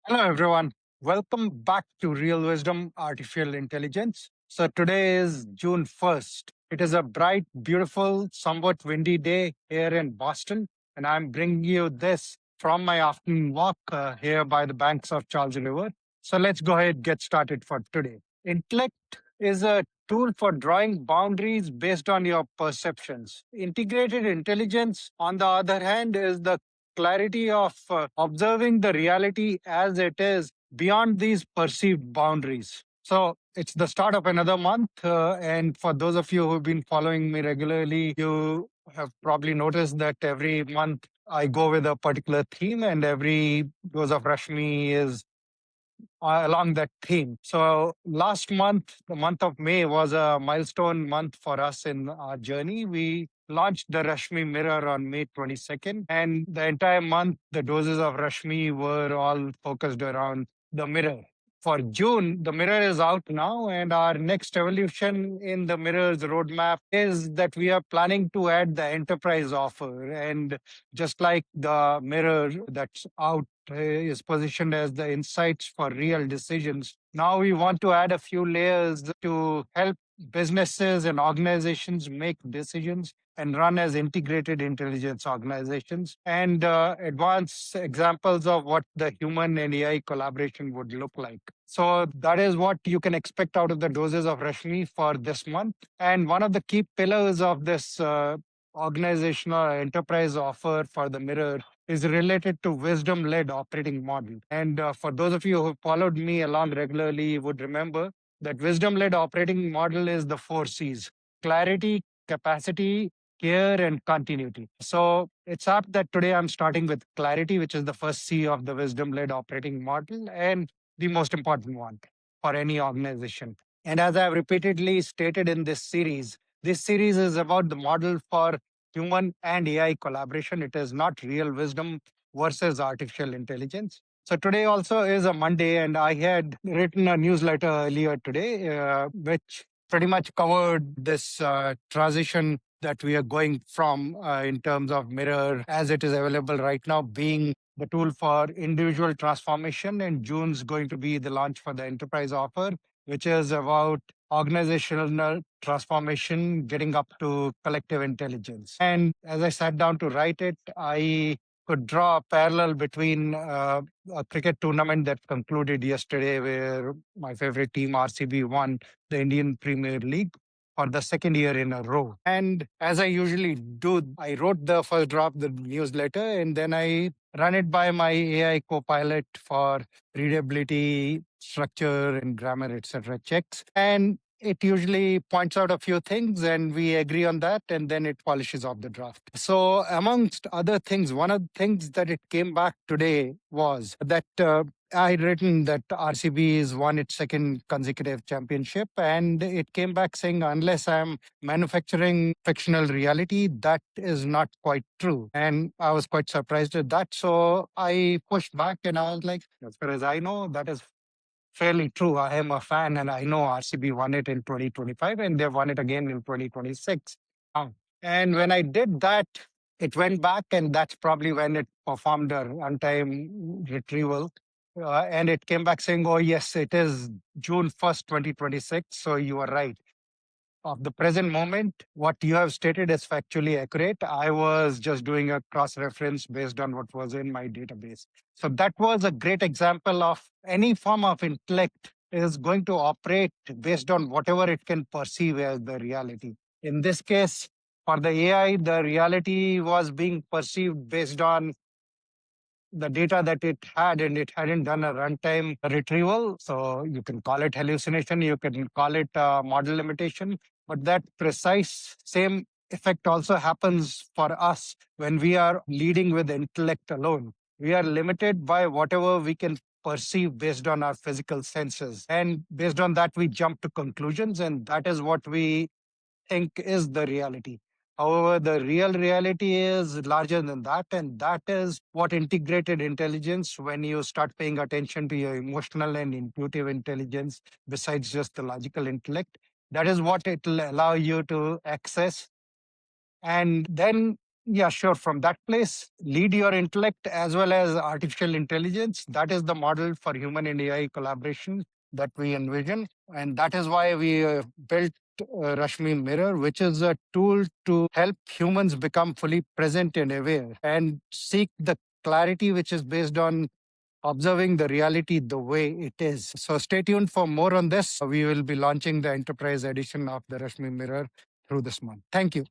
Hello, everyone. Welcome back to Real Wisdom Artificial Intelligence. So, today is June 1st. It is a bright, beautiful, somewhat windy day here in Boston, and I'm bringing you this from my afternoon walk here by the banks of Charles River. So, let's go ahead and get started for today. Intellect is a tool for drawing boundaries based on your perceptions. Integrated intelligence, on the other hand, is the clarity of observing the reality as it is beyond these perceived boundaries. So it's the start of another month. And for those of you who've been following me regularly, you have probably noticed that every month I go with a particular theme, and every dose of Rashmi is along that theme. So last month, the month of May, was a milestone month for us in our journey. We launched the Rashmi Mirror on May 22nd, and the entire month, the doses of Rashmi were all focused around the mirror. For June, the mirror is out now, and our next evolution in the mirror's roadmap is that we are planning to add the enterprise offer. And just like the mirror that's out is positioned as the insights for real decisions. Now we want to add a few layers to help businesses and organizations make decisions and run as integrated intelligence organizations, and advance examples of what the human and AI collaboration would look like. So that is what you can expect out of the doses of Rashmi for this month. And one of the key pillars of this organizational enterprise offer for the mirror is related to wisdom led operating model. And for those of you who followed me along regularly, you would remember that wisdom led operating model is the four C's: clarity, capacity, care, and continuity. So it's apt that today I'm starting with clarity, which is the first C of the wisdom led operating model and the most important one for any organization. And as I've repeatedly stated in this series is about the model for human and AI collaboration. It is not real wisdom versus artificial intelligence. So today also is a Monday, and I had written a newsletter earlier today, which pretty much covered this transition that we are going from in terms of Mirror as it is available right now, being the tool for individual transformation. And June's going to be the launch for the enterprise offer, which is about organizational transformation, getting up to collective intelligence. And as I sat down to write it, I could draw a parallel between a cricket tournament that concluded yesterday, where my favorite team, RCB, won the Indian Premier League for the second year in a row. And as I usually do, I wrote the first draft, the newsletter, and then I run it by my AI copilot for readability, structure, and grammar, etc. checks. And it usually points out a few things and we agree on that, and then it polishes off the draft. So amongst other things, one of the things that it came back today was that I had written that RCB has won its second consecutive championship, and it came back saying, unless I'm manufacturing fictional reality, that is not quite true. And I was quite surprised at that. So I pushed back and I was like, as far as I know, that is fairly true. I am a fan, and I know RCB won it in 2025 and they've won it again in 2026. And when I did that, it went back, and that's probably when it performed a runtime retrieval. And it came back saying, oh, yes, it is June 1st, 2026. So you are right. Of the present moment, what you have stated is factually accurate. I was just doing a cross reference based on what was in my database. So that was a great example of any form of intellect is going to operate based on whatever it can perceive as the reality. In this case, for the AI, the reality was being perceived based on the data that it had, and it hadn't done a runtime retrieval. So you can call it hallucination, you can call it model limitation, but that precise same effect also happens for us when we are leading with intellect alone. We are limited by whatever we can perceive based on our physical senses. And based on that, we jump to conclusions, and that is what we think is the reality. However, the real reality is larger than that. And that is what integrated intelligence, when you start paying attention to your emotional and intuitive intelligence, besides just the logical intellect, that is what it will allow you to access. And then Yeah, sure. From that place, lead your intellect as well as artificial intelligence. That is the model for human and AI collaboration that we envision. And that is why we built Rashmi Mirror, which is a tool to help humans become fully present and aware and seek the clarity which is based on observing the reality the way it is. So stay tuned for more on this. We will be launching the enterprise edition of the Rashmi Mirror through this month. Thank you.